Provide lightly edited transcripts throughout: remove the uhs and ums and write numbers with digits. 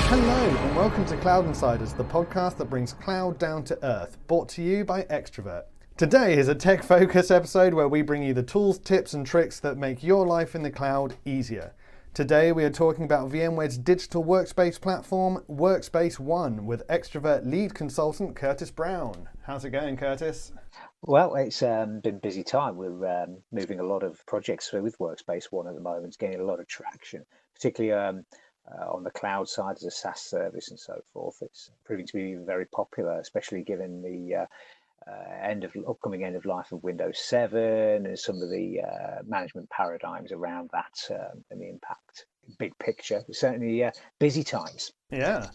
Hello and welcome to Cloud Insiders, the podcast that brings cloud down to earth, brought to you by Extrovert. Today is a tech-focused episode where we bring you the tools, tips and tricks that make your life in the cloud easier. Today we are talking about VMware's digital workspace platform, Workspace ONE, with Extrovert lead consultant Curtis Brown. How's it going, Curtis? Well, it's been a busy time. We're moving a lot of projects through with Workspace ONE at the moment. It's getting a lot of traction, particularly on the cloud side as a SaaS service and so forth. It's proving to be very popular, especially given the upcoming end of life of Windows 7 and some of the management paradigms around that and the impact. Big picture, certainly busy times. Yeah.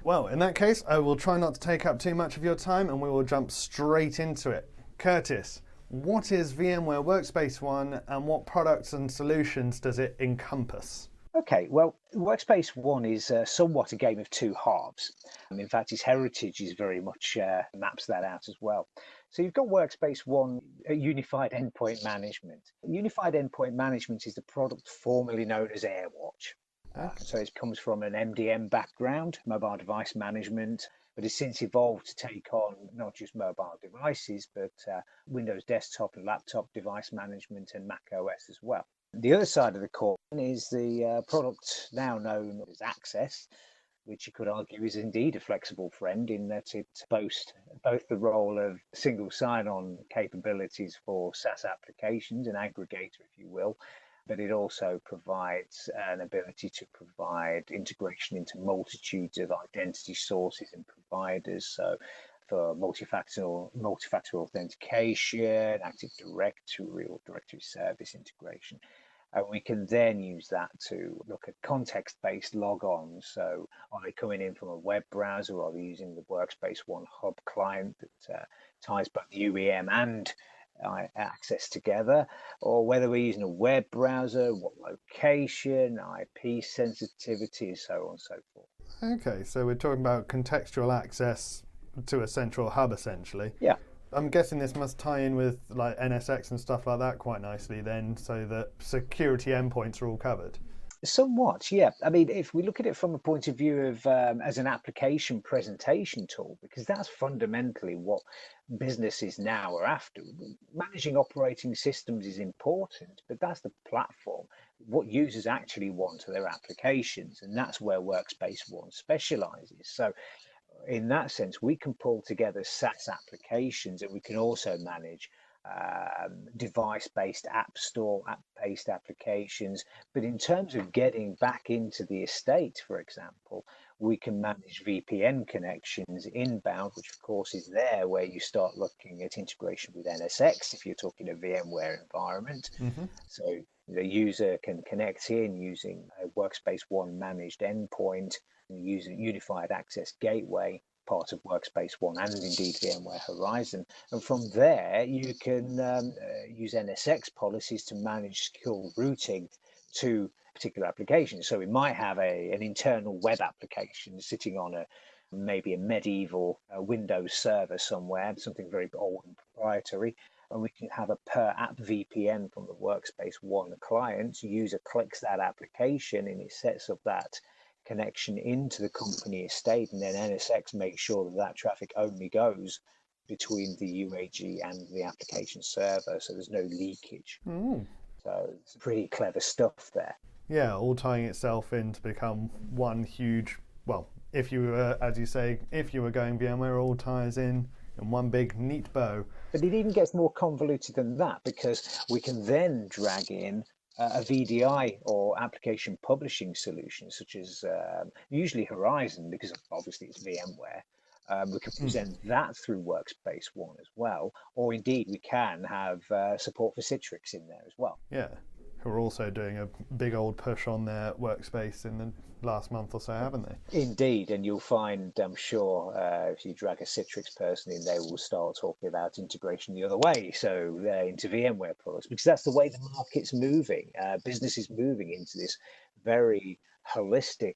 Well, in that case, I will try not to take up too much of your time and we will jump straight into it. Curtis, what is VMware Workspace ONE and what products and solutions does it encompass? Okay, well, Workspace ONE is somewhat a game of two halves. In fact, its heritage is very much maps that out as well. So you've got Workspace ONE, Unified Endpoint Management. Unified Endpoint Management is the product formerly known as AirWatch. So it comes from an MDM background, mobile device management, but has since evolved to take on not just mobile devices, but Windows desktop and laptop device management and Mac OS as well. The other side of the coin is the product now known as Access, which you could argue is indeed a flexible friend in that it boasts both the role of single sign-on capabilities for SaaS applications, an aggregator, if you will, but it also provides an ability to provide integration into multitudes of identity sources and providers. So for multi-factor authentication, Active Directory or directory service integration. And we can then use that to look at context-based logons. So are they coming in from a web browser, or are they using the Workspace ONE hub client that ties both UEM and access together, or whether we're using a web browser, what location, IP sensitivity, so on and so forth. Okay, so we're talking about contextual access to a central hub, essentially. Yeah. I'm guessing this must tie in with like NSX and stuff like that quite nicely then, so that security endpoints are all covered. Somewhat, yeah. I mean, if we look at it from a point of view of as an application presentation tool, because that's fundamentally what businesses now are after. Managing operating systems is important, but that's the platform. What users actually want to their applications, and that's where Workspace ONE specializes. So in that sense, we can pull together SaaS applications, and we can also manage device-based app store, app-based applications. But in terms of getting back into the estate, for example, we can manage VPN connections inbound, which of course is there where you start looking at integration with NSX if you're talking a VMware environment. Mm-hmm. So the user can connect in using a Workspace ONE managed endpoint and use a unified access gateway, part of Workspace ONE and indeed VMware Horizon. And from there, you can use NSX policies to manage secure routing to particular applications. So we might have an internal web application sitting on maybe a medieval Windows server somewhere, something very old and proprietary. And we can have a per app VPN from the Workspace ONE client. User clicks that application and it sets up that connection into the company estate, and then NSX makes sure that that traffic only goes between the UAG and the application server, so there's no leakage. So it's pretty clever stuff there. Yeah, all tying itself in to become one huge, well, if you were, as you say, if you were going VMware, all ties in one big neat bow. But it even gets more convoluted than that, because we can then drag in a VDI or application publishing solution, such as usually Horizon, because obviously it's VMware. We can present that through Workspace ONE as well, or indeed we can have support for Citrix in there as well. Yeah, who are also doing a big old push on their workspace in the last month or so, haven't they? Indeed, and you'll find, I'm sure, if you drag a Citrix person in, they will start talking about integration the other way, so into VMware products, because that's the way the market's moving. Business is moving into this very holistic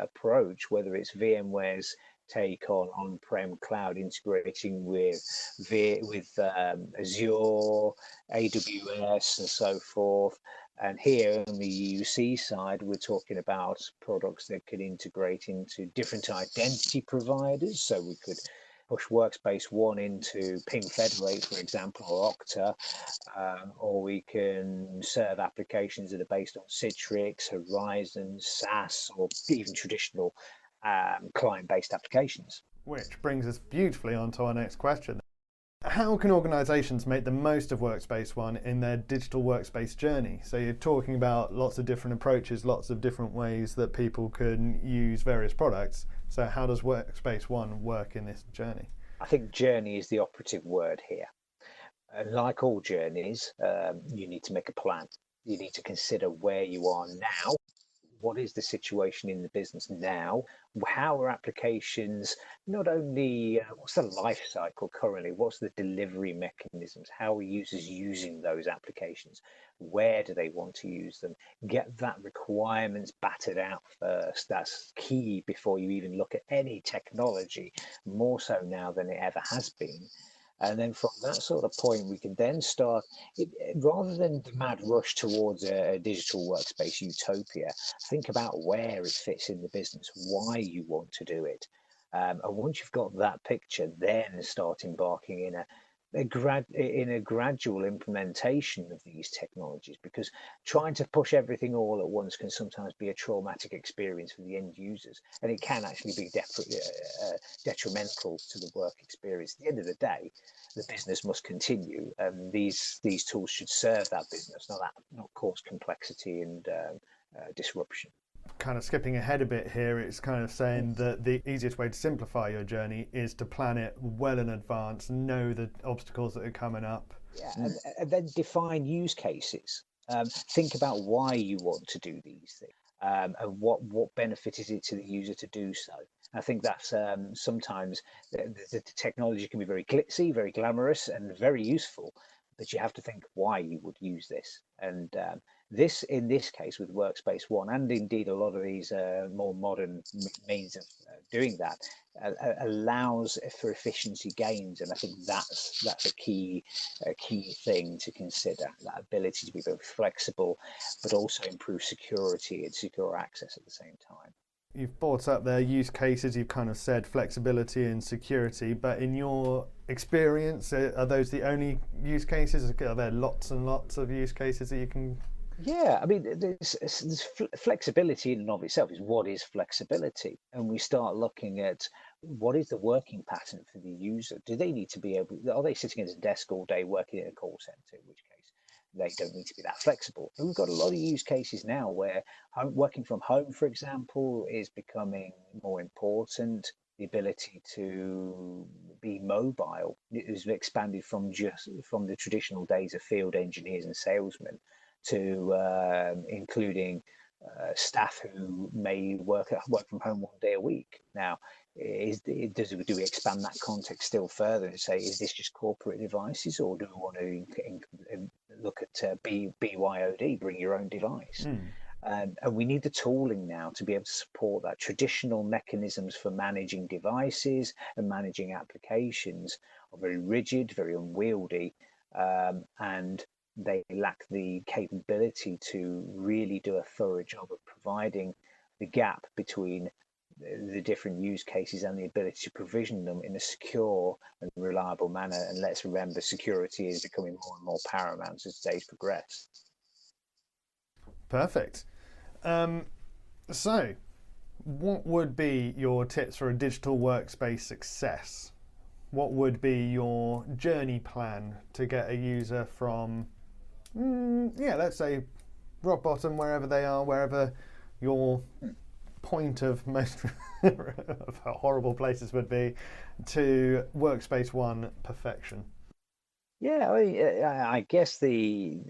approach, whether it's VMware's take on on-prem cloud integrating with Azure, AWS, and so forth, And here on the UC side, we're talking about products that could integrate into different identity providers. So we could push Workspace ONE into Ping Federate, for example, or Okta, or we can serve applications that are based on Citrix, Horizon, SaaS, or even traditional client-based applications. Which brings us beautifully on to our next question. How can organizations make the most of Workspace ONE in their digital workspace journey? So you're talking about lots of different approaches, lots of different ways that people can use various products. So how does Workspace ONE work in this journey? I think journey is the operative word here. And like all journeys, you need to make a plan. You need to consider where you are now. What is the situation in the business now? How are applications not only what's the life cycle currently? What's the delivery mechanisms? How are users using those applications? Where do they want to use them? Get that requirements battered out first. That's key before you even look at any technology, more so now than it ever has been. And then from that sort of point, we can then start, rather than the mad rush towards a digital workspace utopia, think about where it fits in the business, why you want to do it. And once you've got that picture, then start embarking in a gradual implementation of these technologies, because trying to push everything all at once can sometimes be a traumatic experience for the end users, and it can actually be detrimental to the work experience. At the end of the day, the business must continue, and these tools should serve that business, not cause complexity and disruption. Kind of skipping ahead a bit here, it's kind of saying that the easiest way to simplify your journey is to plan it well in advance, know the obstacles that are coming up. Yeah, and then define use cases. Think about why you want to do these things, and what benefit is it to the user to do so. I think that's sometimes the technology can be very glitzy, very glamorous, and very useful, but you have to think why you would use this. And this, in this case, with Workspace ONE, and indeed a lot of these more modern means of doing that, allows for efficiency gains. And I think that's a key thing to consider, that ability to be both flexible, but also improve security and secure access at the same time. You've brought up their use cases, you've kind of said flexibility and security, but in your experience, are those the only use cases? Are there lots and lots of use cases that you can? Yeah, I mean, there's flexibility in and of itself is what is flexibility, and we start looking at what is the working pattern for the user. Do they need to be able? Are they sitting at a desk all day working in a call center? In which case, they don't need to be that flexible. And we've got a lot of use cases now where working from home, for example, is becoming more important. The ability to be mobile is expanded from the traditional days of field engineers and salesmen to including staff who may work from home 1 day a week. Now, do we expand that context still further and say, is this just corporate devices, or do we want to look at BYOD, bring your own device? And we need the tooling now to be able to support that. Traditional mechanisms for managing devices and managing applications are very rigid, very unwieldy, and they lack the capability to really do a thorough job of providing the gap between the different use cases and the ability to provision them in a secure and reliable manner. And let's remember, security is becoming more and more paramount as days progress. Perfect. So, what would be your tips for a digital workspace success? What would be your journey plan to get a user from, let's say, rock bottom, wherever they are, wherever your point of most of horrible places would be, to Workspace ONE perfection? Yeah, I guess the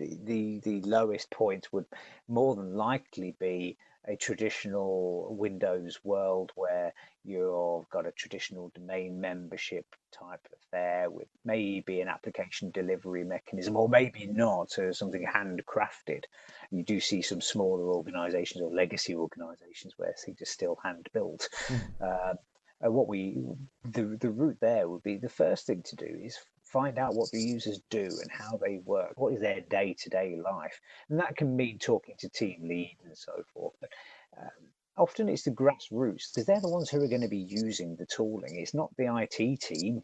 lowest point would more than likely be a traditional Windows world where you've got a traditional domain membership type affair with maybe an application delivery mechanism, or maybe not, something handcrafted. You do see some smaller organizations or legacy organizations where things are still hand built. The route there would be, the first thing to do is find out what the users do and how they work, what is their day-to-day life. And that can mean talking to team leads and so forth. But often it's the grassroots, because they're the ones who are going to be using the tooling. It's not the IT team.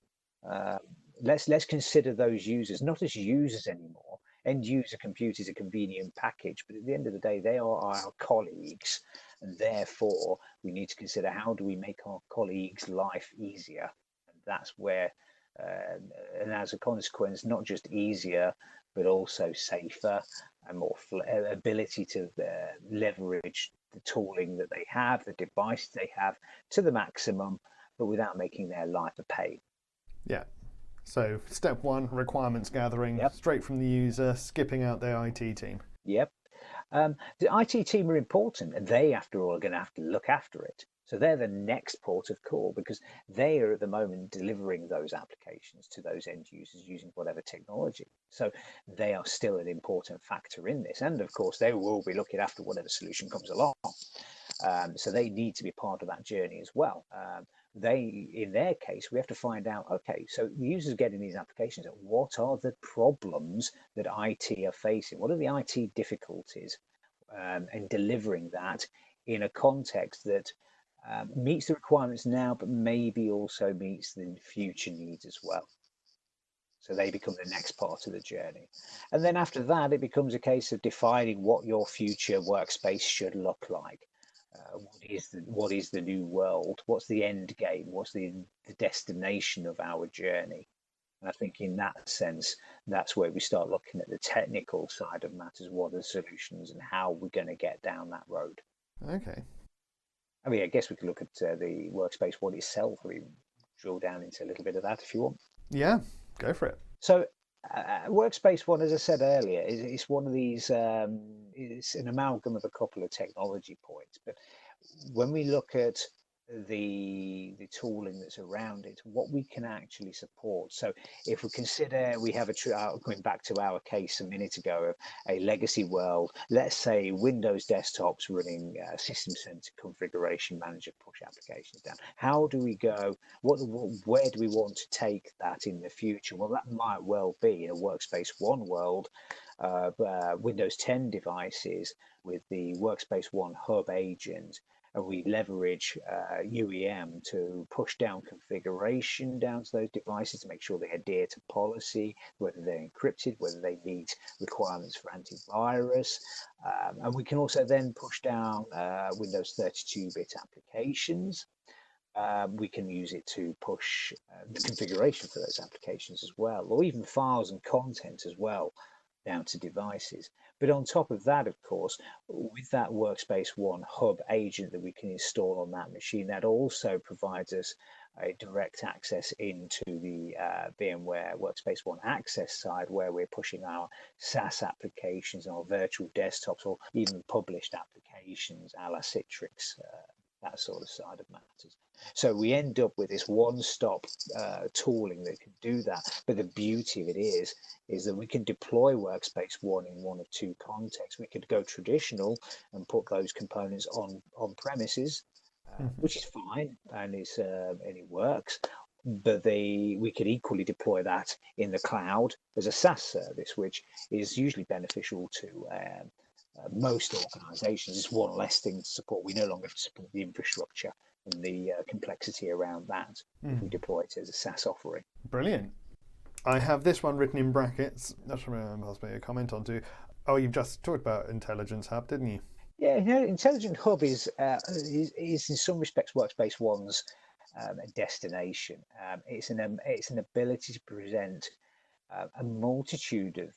Let's consider those users not as users anymore. End user compute is a convenient package, but at the end of the day, they are our colleagues, and therefore we need to consider how do we make our colleagues' life easier. And that's where, and as a consequence, not just easier, but also safer and more ability to leverage the tooling that they have, the device they have to the maximum, but without making their life a pain. Yeah. So step one, requirements gathering, Yep. straight from the user, skipping out their IT team. Yep. The IT team are important, and they, after all, are going to have to look after it. So they're the next port of call, because they are at the moment delivering those applications to those end users using whatever technology. So they are still an important factor in this. And of course, they will be looking after whatever solution comes along. So they need to be part of that journey as well. In their case, we have to find out, okay, so the users getting these applications, what are the problems that IT are facing? What are the IT difficulties? And delivering that in a context that meets the requirements now, but maybe also meets the future needs as well. So they become the next part of the journey. And then after that, it becomes a case of defining what your future workspace should look like. What is the new world? What's the end game? What's the destination of our journey? And I think in that sense, that's where we start looking at the technical side of matters. What are the solutions and how we're going to get down that road? Okay. I mean, I guess we could look at the Workspace ONE itself. We drill down into a little bit of that if you want. Yeah, go for it. So Workspace ONE, as I said earlier, is one of these, it's an amalgam of a couple of technology points. But when we look at the tooling that's around it, what we can actually support. So if we consider we have going back to our case a minute ago of a legacy world, let's say Windows desktops running System Center Configuration Manager push applications down. How do we go? Where do we want to take that in the future? Well, that might well be in a Workspace ONE world. Windows 10 devices with the Workspace ONE hub agent, and we leverage UEM to push down configuration down to those devices to make sure they adhere to policy, whether they're encrypted, whether they meet requirements for antivirus. And we can also then push down Windows 32-bit applications. We can use it to push the configuration for those applications as well, or even files and content as well, down to devices. But on top of that, of course, with that Workspace ONE hub agent that we can install on that machine, that also provides us a direct access into the VMware Workspace ONE Access side, where we're pushing our SaaS applications, our virtual desktops, or even published applications a la Citrix, that sort of side of matters. So we end up with this one-stop tooling that can do that. But the beauty of it is that we can deploy Workspace ONE in one of two contexts. We could go traditional and put those components on premises, which is fine, and it works. But we could equally deploy that in the cloud as a SaaS service, which is usually beneficial to most organizations. It's one less thing to support. We no longer have to support the infrastructure and the complexity around that if we deploy it as a SaaS offering. Brilliant. I have this one written in brackets. That's possibly a comment on to. Oh, you've just talked about Intelligence Hub, didn't you? Yeah, Intelligent Hub is in some respects Workspace ONE's destination. It's an ability to present a multitude of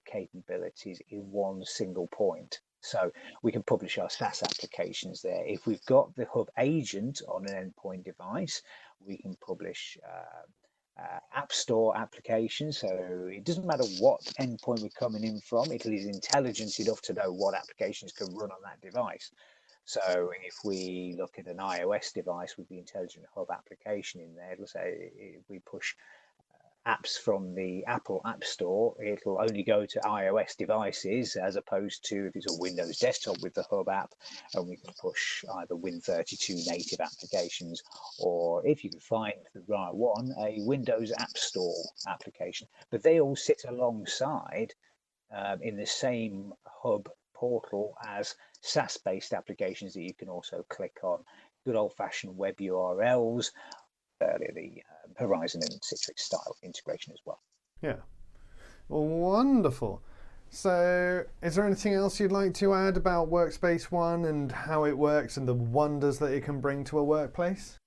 capabilities in one single point. So we can publish our SaaS applications there. If we've got the hub agent on an endpoint device, we can publish App Store applications. So it doesn't matter what endpoint we're coming in from, it is intelligent enough to know what applications can run on that device. So if we look at an iOS device with the Intelligent Hub application in there, let's say if we push apps from the Apple App Store, it'll only go to iOS devices, as opposed to if it's a Windows desktop with the Hub app, and we can push either Win32 native applications, or if you can find the right one, a Windows App Store application. But they all sit alongside in the same Hub portal as SaaS-based applications that you can also click on. Good old-fashioned web URLs, the Horizon and Citrix style integration as well. Yeah. Well, wonderful. So is there anything else you'd like to add about Workspace ONE and how it works and the wonders that it can bring to a workplace?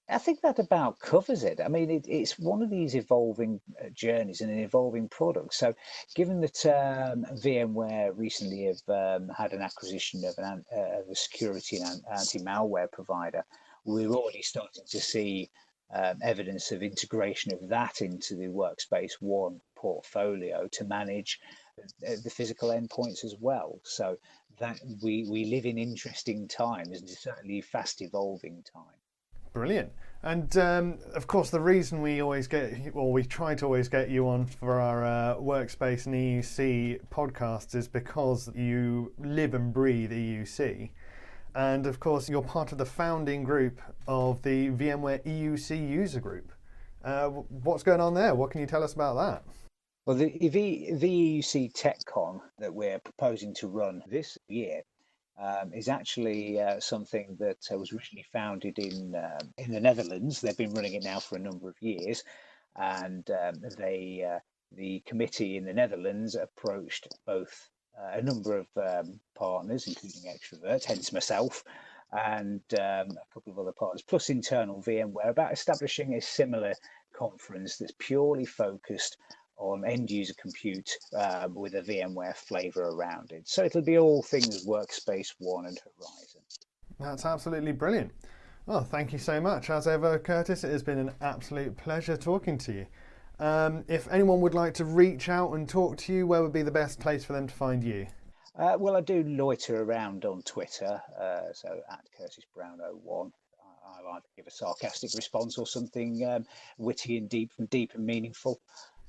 I think that about covers it. I mean, it's one of these evolving journeys and an evolving product. So given that VMware recently have had an acquisition of a security and anti-malware provider, we're already starting to see evidence of integration of that into the Workspace ONE portfolio to manage the physical endpoints as well. So that we live in interesting times, and certainly fast evolving time. Brilliant. And of course, the reason we try to always get you on for our Workspace and EUC podcasts is because you live and breathe EUC. And of course, you're part of the founding group of the VMware EUC user group. What's going on there? What can you tell us about that? Well, the EUC TechCon that we're proposing to run this year is actually something that was originally founded in the Netherlands. They've been running it now for a number of years, and the committee in the Netherlands approached both a number of partners, including Extrovert, hence myself, and a couple of other partners, plus internal VMware, about establishing a similar conference that's purely focused on end user compute with a VMware flavor around it. So it'll be all things Workspace ONE and Horizon. That's absolutely brilliant. Well, thank you so much. As ever, Curtis, it has been an absolute pleasure talking to you. If anyone would like to reach out and talk to you, where would be the best place for them to find you? Well, I do loiter around on Twitter, so at CurtisBrown01. I'll either give a sarcastic response or something witty and deep and meaningful.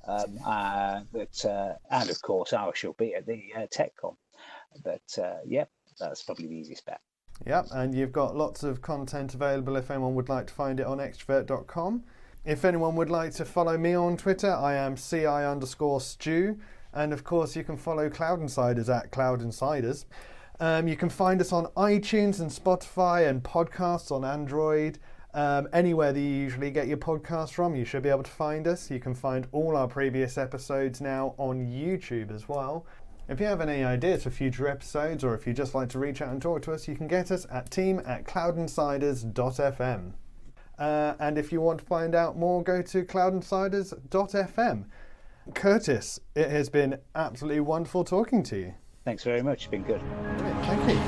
And of course, I shall be at the TechCon. But that's probably the easiest bet. Yep, and you've got lots of content available if anyone would like to find it on extrovert.com. If anyone would like to follow me on Twitter, I am CI_Stu. And of course, you can follow Cloud Insiders at Cloud Insiders. You can find us on iTunes and Spotify and podcasts on Android. Anywhere that you usually get your podcasts from, you should be able to find us. You can find all our previous episodes now on YouTube as well. If you have any ideas for future episodes, or if you just like to reach out and talk to us, you can get us at team@cloudinsiders.fm. And if you want to find out more, go to cloudinsiders.fm. Curtis, it has been absolutely wonderful talking to you. Thanks very much. It's been good. Brilliant. Thank you.